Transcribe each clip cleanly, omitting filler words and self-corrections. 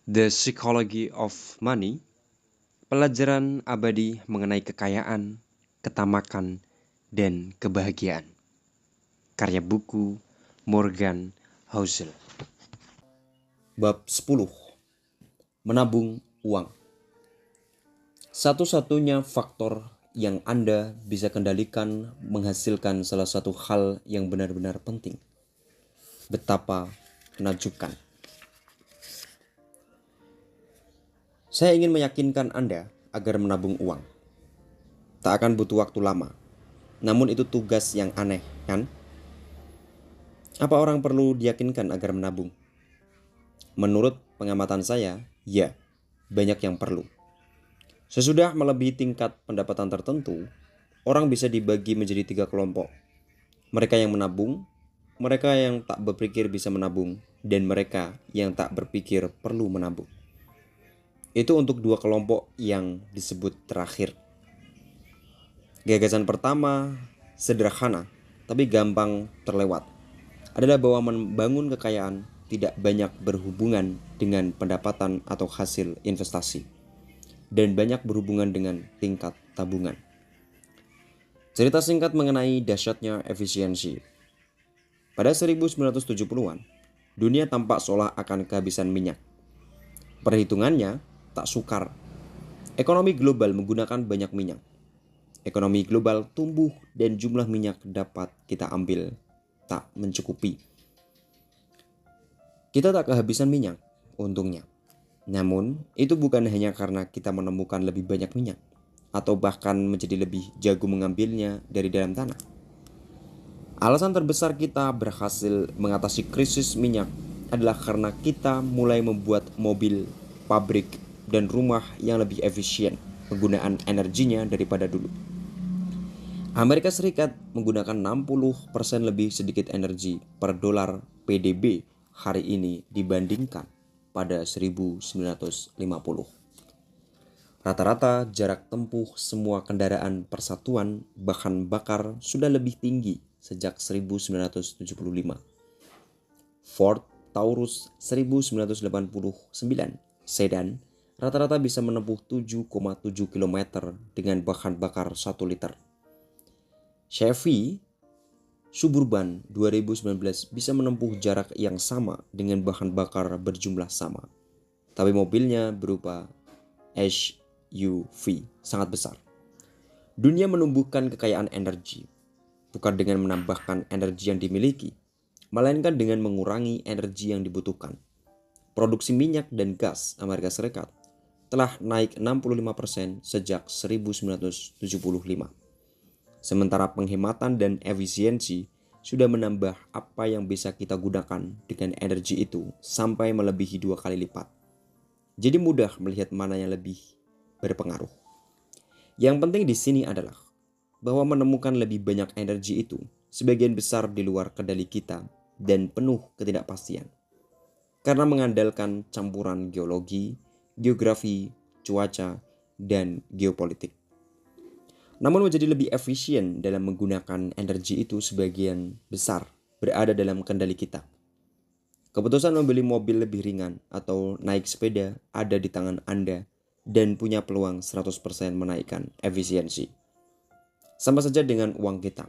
The Psychology of Money, pelajaran abadi mengenai kekayaan, ketamakan, dan kebahagiaan. Karya buku Morgan Housel. Bab 10. Menabung uang. Satu-satunya faktor yang Anda bisa kendalikan menghasilkan salah satu hal yang benar-benar penting. Betapa menakjubkan. Saya ingin meyakinkan Anda agar menabung uang. Tak akan butuh waktu lama. Namun itu tugas yang aneh, kan? Apa orang perlu diyakinkan agar menabung? Menurut pengamatan saya, ya, banyak yang perlu. Sesudah melebihi tingkat pendapatan tertentu, orang bisa dibagi menjadi 3 kelompok. Mereka yang menabung, mereka yang tak berpikir bisa menabung, dan mereka yang tak berpikir perlu menabung. Itu untuk 2 kelompok yang disebut terakhir. Gagasan pertama sederhana, tapi gampang terlewat, adalah bahwa membangun kekayaan tidak banyak berhubungan dengan pendapatan atau hasil investasi, dan banyak berhubungan dengan tingkat tabungan. Cerita singkat mengenai dahsyatnya efisiensi. Pada 1970-an, dunia tampak seolah akan kehabisan minyak. Perhitungannya tak sukar. Ekonomi global menggunakan banyak minyak. Ekonomi global tumbuh dan jumlah minyak dapat kita ambil tak mencukupi. Kita tak kehabisan minyak, untungnya. Namun, itu bukan hanya karena kita menemukan lebih banyak minyak, atau bahkan menjadi lebih jago mengambilnya dari dalam tanah. Alasan terbesar kita berhasil mengatasi krisis minyak adalah karena kita mulai membuat mobil, pabrik, dan rumah yang lebih efisien penggunaan energinya daripada dulu. Amerika Serikat menggunakan 60% lebih sedikit energi per dolar PDB hari ini dibandingkan pada 1950. Rata-rata jarak tempuh semua kendaraan persatuan bahan bakar sudah lebih tinggi sejak 1975. Ford Taurus 1989 sedan rata-rata bisa menempuh 7,7 km dengan bahan bakar 1 liter. Chevy Suburban 2019 bisa menempuh jarak yang sama dengan bahan bakar berjumlah sama, tapi mobilnya berupa SUV sangat besar. Dunia menumbuhkan kekayaan energi, bukan dengan menambahkan energi yang dimiliki, melainkan dengan mengurangi energi yang dibutuhkan. Produksi minyak dan gas Amerika Serikat telah naik 65% sejak 1975. Sementara penghematan dan efisiensi sudah menambah apa yang bisa kita gunakan dengan energi itu sampai melebihi 2 kali lipat. Jadi mudah melihat mana yang lebih berpengaruh. Yang penting di sini adalah bahwa menemukan lebih banyak energi itu sebagian besar di luar kendali kita dan penuh ketidakpastian. Karena mengandalkan campuran geologi, geografi, cuaca, dan geopolitik. Namun menjadi lebih efisien dalam menggunakan energi itu sebagian besar berada dalam kendali kita. Keputusan membeli mobil lebih ringan atau naik sepeda ada di tangan Anda dan punya peluang 100% menaikkan efisiensi. Sama saja dengan uang kita.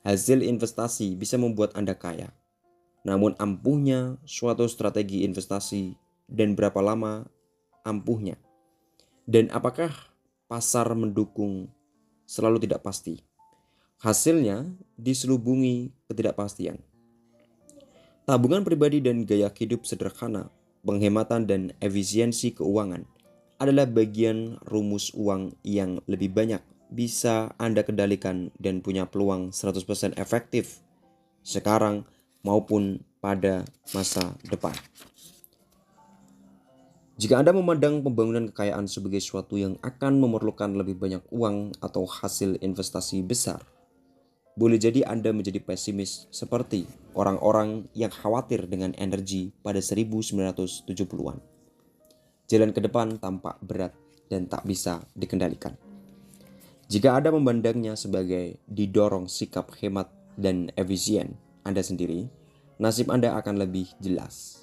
Hasil investasi bisa membuat Anda kaya. Namun ampuhnya suatu strategi investasi dan berapa lama ampuhnya. Dan apakah pasar mendukung selalu tidak pasti. Hasilnya diselubungi ketidakpastian. Tabungan pribadi dan gaya hidup sederhana, penghematan dan efisiensi keuangan adalah bagian rumus uang yang lebih banyak bisa Anda kendalikan dan punya peluang 100% efektif sekarang maupun pada masa depan. Jika Anda memandang pembangunan kekayaan sebagai sesuatu yang akan memerlukan lebih banyak uang atau hasil investasi besar, boleh jadi Anda menjadi pesimis seperti orang-orang yang khawatir dengan energi pada 1970-an. Jalan ke depan tampak berat dan tak bisa dikendalikan. Jika Anda memandangnya sebagai didorong sikap hemat dan efisien Anda sendiri, nasib Anda akan lebih jelas.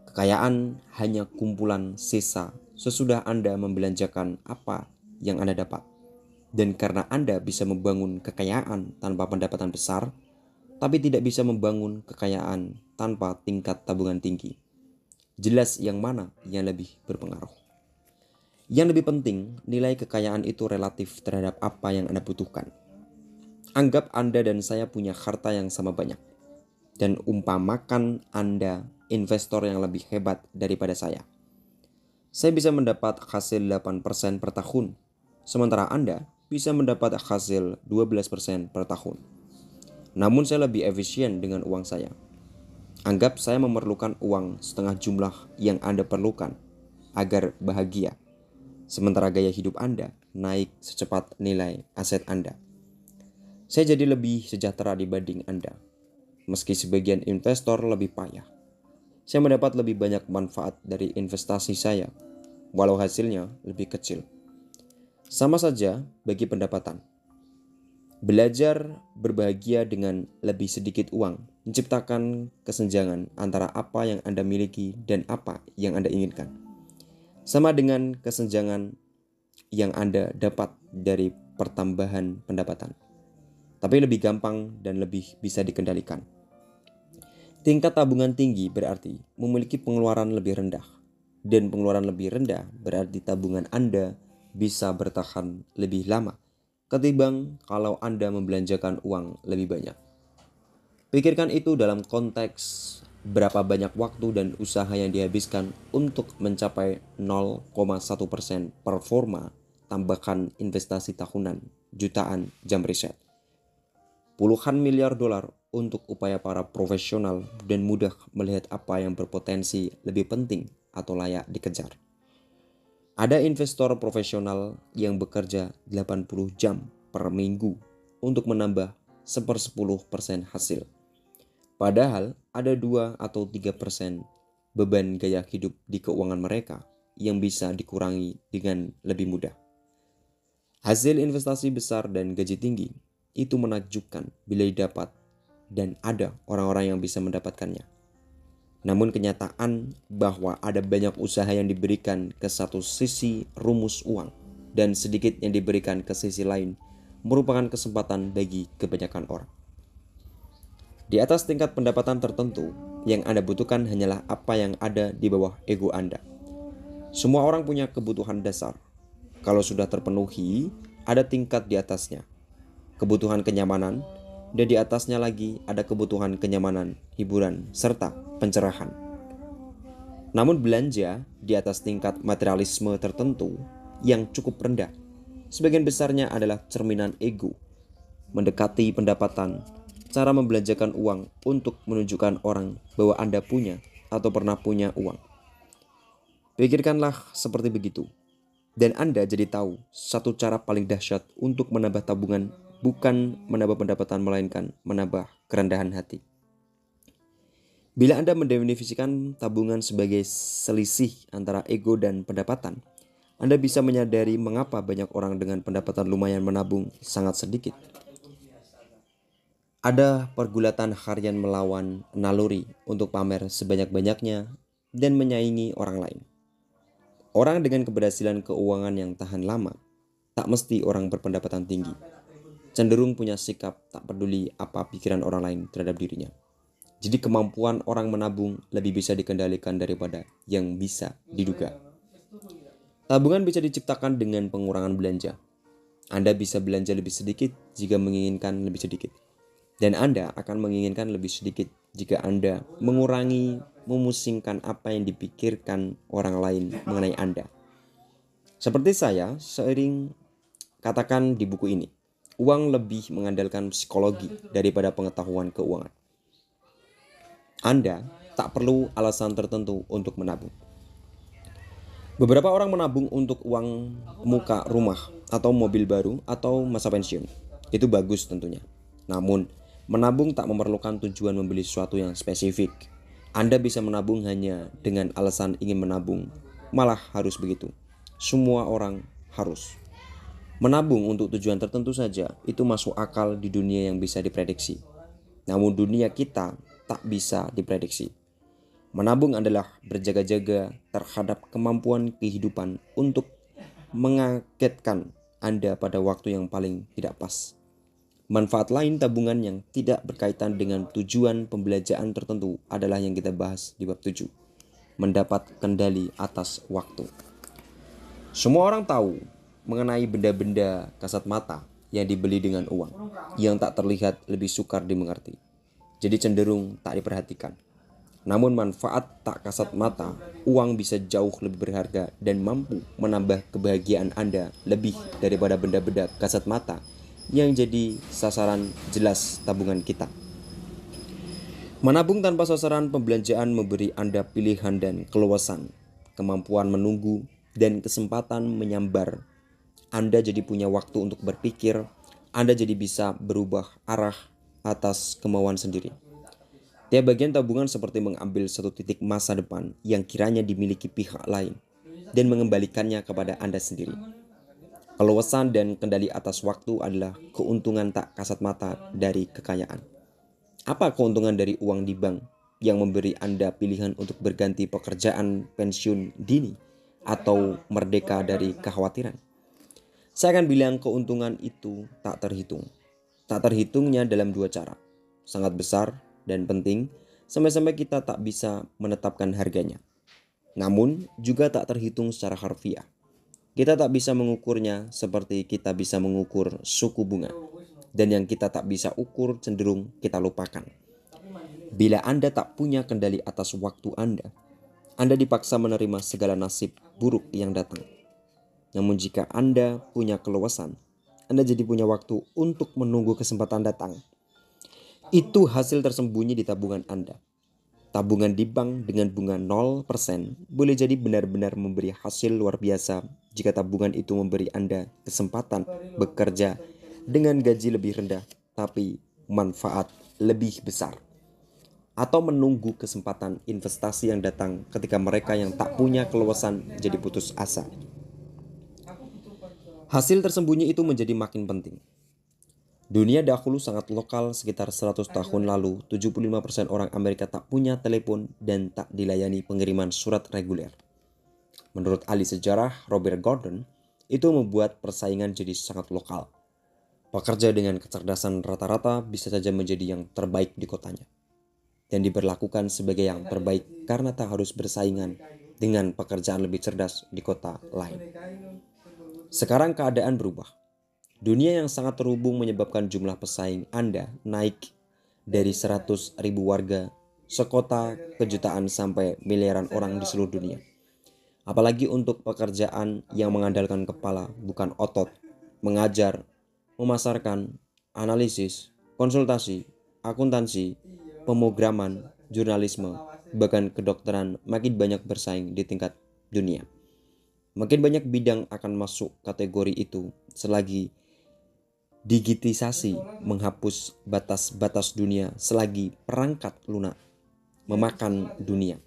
Kekayaan hanya kumpulan sisa sesudah Anda membelanjakan apa yang Anda dapat. Dan karena Anda bisa membangun kekayaan tanpa pendapatan besar, tapi tidak bisa membangun kekayaan tanpa tingkat tabungan tinggi. Jelas yang mana yang lebih berpengaruh. Yang lebih penting, nilai kekayaan itu relatif terhadap apa yang Anda butuhkan. Anggap Anda dan saya punya harta yang sama banyak. Dan umpamakan Anda investor yang lebih hebat daripada saya. Saya bisa mendapat hasil 8% per tahun, sementara Anda bisa mendapat hasil 12% per tahun. Namun saya lebih efisien dengan uang saya. Anggap saya memerlukan uang setengah jumlah yang Anda perlukan agar bahagia, sementara gaya hidup Anda naik secepat nilai aset Anda. Saya jadi lebih sejahtera dibanding Anda. Meski sebagian investor lebih payah, saya mendapat lebih banyak manfaat dari investasi saya, walau hasilnya lebih kecil. Sama saja bagi pendapatan. Belajar berbahagia dengan lebih sedikit uang menciptakan kesenjangan antara apa yang Anda miliki dan apa yang Anda inginkan. Sama dengan kesenjangan yang Anda dapat dari pertambahan pendapatan, tapi lebih gampang dan lebih bisa dikendalikan. Tingkat tabungan tinggi berarti memiliki pengeluaran lebih rendah, dan pengeluaran lebih rendah berarti tabungan Anda bisa bertahan lebih lama ketimbang kalau Anda membelanjakan uang lebih banyak. Pikirkan itu dalam konteks berapa banyak waktu dan usaha yang dihabiskan untuk mencapai 0,1% performa tambahan investasi tahunan jutaan jam riset. Puluhan miliar dolar untuk upaya para profesional dan mudah melihat apa yang berpotensi lebih penting atau layak dikejar. Ada investor profesional yang bekerja 80 jam per minggu untuk menambah 1/10% hasil. Padahal ada 2 atau 3% beban gaya hidup di keuangan mereka yang bisa dikurangi dengan lebih mudah. Hasil investasi besar dan gaji tinggi itu menakjubkan bila didapat dan ada orang-orang yang bisa mendapatkannya. Namun kenyataan bahwa ada banyak usaha yang diberikan ke satu sisi rumus uang dan sedikit yang diberikan ke sisi lain merupakan kesempatan bagi kebanyakan orang. Di atas tingkat pendapatan tertentu, yang Anda butuhkan hanyalah apa yang ada di bawah ego Anda. Semua orang punya kebutuhan dasar. Kalau sudah terpenuhi, ada tingkat di atasnya. Kebutuhan kenyamanan, dan di atasnya lagi ada kebutuhan kenyamanan, hiburan, serta pencerahan. Namun belanja di atas tingkat materialisme tertentu yang cukup rendah, sebagian besarnya adalah cerminan ego, mendekati pendapatan, cara membelanjakan uang untuk menunjukkan orang bahwa Anda punya atau pernah punya uang. Pikirkanlah seperti begitu, dan Anda jadi tahu satu cara paling dahsyat untuk menambah tabungan bukan menambah pendapatan melainkan menambah kerendahan hati. Bila Anda mendefinisikan tabungan sebagai selisih antara ego dan pendapatan, Anda bisa menyadari mengapa banyak orang dengan pendapatan lumayan menabung sangat sedikit. Ada pergulatan harian melawan naluri untuk pamer sebanyak-banyaknya dan menyaingi orang lain. Orang dengan keberhasilan keuangan yang tahan lama tak mesti orang berpendapatan tinggi. Cenderung punya sikap tak peduli apa pikiran orang lain terhadap dirinya. Jadi kemampuan orang menabung lebih bisa dikendalikan daripada yang bisa diduga. Tabungan bisa diciptakan dengan pengurangan belanja. Anda bisa belanja lebih sedikit jika menginginkan lebih sedikit. Dan Anda akan menginginkan lebih sedikit jika Anda mengurangi memusingkan apa yang dipikirkan orang lain mengenai Anda. Seperti saya sering katakan di buku ini, uang lebih mengandalkan psikologi daripada pengetahuan keuangan. Anda tak perlu alasan tertentu untuk menabung. Beberapa orang menabung untuk uang muka rumah atau mobil baru atau masa pensiun. Itu bagus tentunya. Namun, menabung tak memerlukan tujuan membeli sesuatu yang spesifik. Anda bisa menabung hanya dengan alasan ingin menabung. Malah harus begitu. Semua orang harus. Menabung untuk tujuan tertentu saja itu masuk akal di dunia yang bisa diprediksi. Namun dunia kita tak bisa diprediksi. Menabung adalah berjaga-jaga terhadap kemampuan kehidupan untuk mengagetkan Anda pada waktu yang paling tidak pas. Manfaat lain tabungan yang tidak berkaitan dengan tujuan pembelanjaan tertentu adalah yang kita bahas di bab 7. Mendapat kendali atas waktu. Semua orang tahu mengenai benda-benda kasat mata yang dibeli dengan uang, yang tak terlihat lebih sukar dimengerti, jadi cenderung tak diperhatikan. Namun manfaat tak kasat mata, uang bisa jauh lebih berharga dan mampu menambah kebahagiaan Anda lebih daripada benda-benda kasat mata yang jadi sasaran jelas tabungan kita. Menabung tanpa sasaran pembelanjaan memberi Anda pilihan dan keluasan, kemampuan menunggu, dan kesempatan menyambar. Anda jadi punya waktu untuk berpikir, Anda jadi bisa berubah arah atas kemauan sendiri. Tiap bagian tabungan seperti mengambil satu titik masa depan yang kiranya dimiliki pihak lain dan mengembalikannya kepada Anda sendiri. Keluasan dan kendali atas waktu adalah keuntungan tak kasat mata dari kekayaan. Apa keuntungan dari uang di bank yang memberi Anda pilihan untuk berganti pekerjaan pensiun dini atau merdeka dari kekhawatiran? Saya akan bilang keuntungan itu tak terhitung. Tak terhitungnya dalam dua cara, sangat besar dan penting, sampai-sampai kita tak bisa menetapkan harganya. Namun, juga tak terhitung secara harfiah. Kita tak bisa mengukurnya seperti kita bisa mengukur suku bunga. Dan yang kita tak bisa ukur cenderung kita lupakan. Bila Anda tak punya kendali atas waktu Anda dipaksa menerima segala nasib buruk yang datang. Namun jika Anda punya keluasan, Anda jadi punya waktu untuk menunggu kesempatan datang. Itu hasil tersembunyi di tabungan Anda. Tabungan di bank dengan bunga 0% boleh jadi benar-benar memberi hasil luar biasa jika tabungan itu memberi Anda kesempatan bekerja dengan gaji lebih rendah tapi manfaat lebih besar. Atau menunggu kesempatan investasi yang datang ketika mereka yang tak punya keluasan jadi putus asa. Hasil tersembunyi itu menjadi makin penting. Dunia dahulu sangat lokal. Sekitar 100 tahun lalu, 75% orang Amerika tak punya telepon dan tak dilayani pengiriman surat reguler. Menurut ahli sejarah Robert Gordon, itu membuat persaingan jadi sangat lokal. Pekerja dengan kecerdasan rata-rata bisa saja menjadi yang terbaik di kotanya dan diberlakukan sebagai yang terbaik karena tak harus bersaingan dengan pekerjaan lebih cerdas di kota lain. Sekarang keadaan berubah. Dunia yang sangat terhubung menyebabkan jumlah pesaing Anda naik dari 100.000 warga sekota ke jutaan sampai miliaran orang di seluruh dunia. Apalagi untuk pekerjaan yang mengandalkan kepala bukan otot, mengajar, memasarkan, analisis, konsultasi, akuntansi, pemrograman, jurnalisme, bahkan kedokteran makin banyak bersaing di tingkat dunia. Makin banyak bidang akan masuk kategori itu selagi digitisasi menghapus batas-batas dunia, selagi perangkat lunak memakan dunia,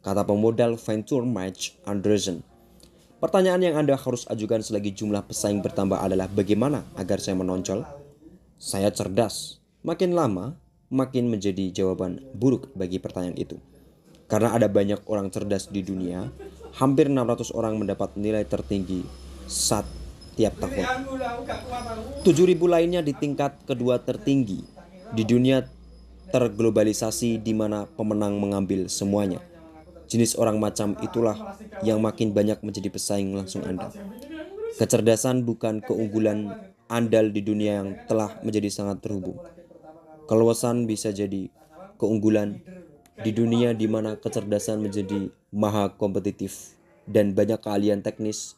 kata pemodal venture Mike Anderson. Pertanyaan yang Anda harus ajukan selagi jumlah pesaing bertambah adalah bagaimana agar saya menonjol? Saya cerdas. Makin lama, makin menjadi jawaban buruk bagi pertanyaan itu. Karena ada banyak orang cerdas di dunia, hampir 600 orang mendapat nilai tertinggi tiap tahun. 7.000 lainnya di tingkat kedua tertinggi. Di dunia terglobalisasi di mana pemenang mengambil semuanya. Jenis orang macam itulah yang makin banyak menjadi pesaing langsung Anda. Kecerdasan bukan keunggulan andal di dunia yang telah menjadi sangat terhubung. Keluasan bisa jadi keunggulan di dunia di mana kecerdasan menjadi maha kompetitif dan banyak keahlian teknis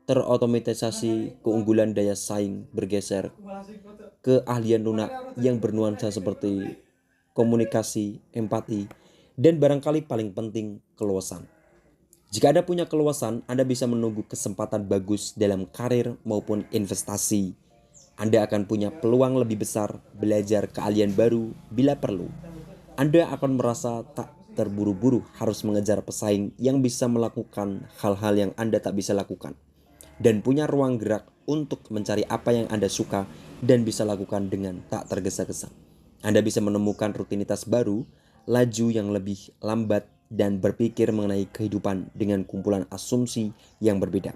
terotomatisasi. Keunggulan daya saing bergeser ke keahlian lunak yang bernuansa seperti komunikasi, empati, dan barangkali paling penting keluasan. Jika Anda punya keluasan, Anda bisa menunggu kesempatan bagus dalam karir maupun investasi. Anda akan punya peluang lebih besar belajar keahlian baru bila perlu. Anda akan merasa tak terburu-buru harus mengejar pesaing yang bisa melakukan hal-hal yang Anda tak bisa lakukan, dan punya ruang gerak untuk mencari apa yang Anda suka dan bisa lakukan dengan tak tergesa-gesa. Anda bisa menemukan rutinitas baru, laju yang lebih lambat dan berpikir mengenai kehidupan dengan kumpulan asumsi yang berbeda.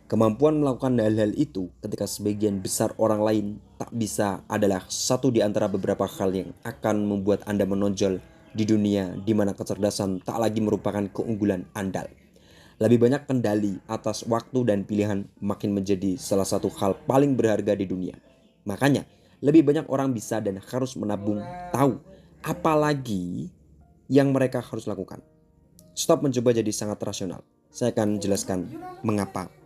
Kemampuan melakukan hal-hal itu ketika sebagian besar orang lain tak bisa adalah satu di antara beberapa hal yang akan membuat Anda menonjol di dunia di mana kecerdasan tak lagi merupakan keunggulan andal. Lebih banyak kendali atas waktu dan pilihan makin menjadi salah satu hal paling berharga di dunia. Makanya, lebih banyak orang bisa dan harus menabung tahu apa lagi yang mereka harus lakukan. Stop mencoba jadi sangat rasional. Saya akan jelaskan mengapa.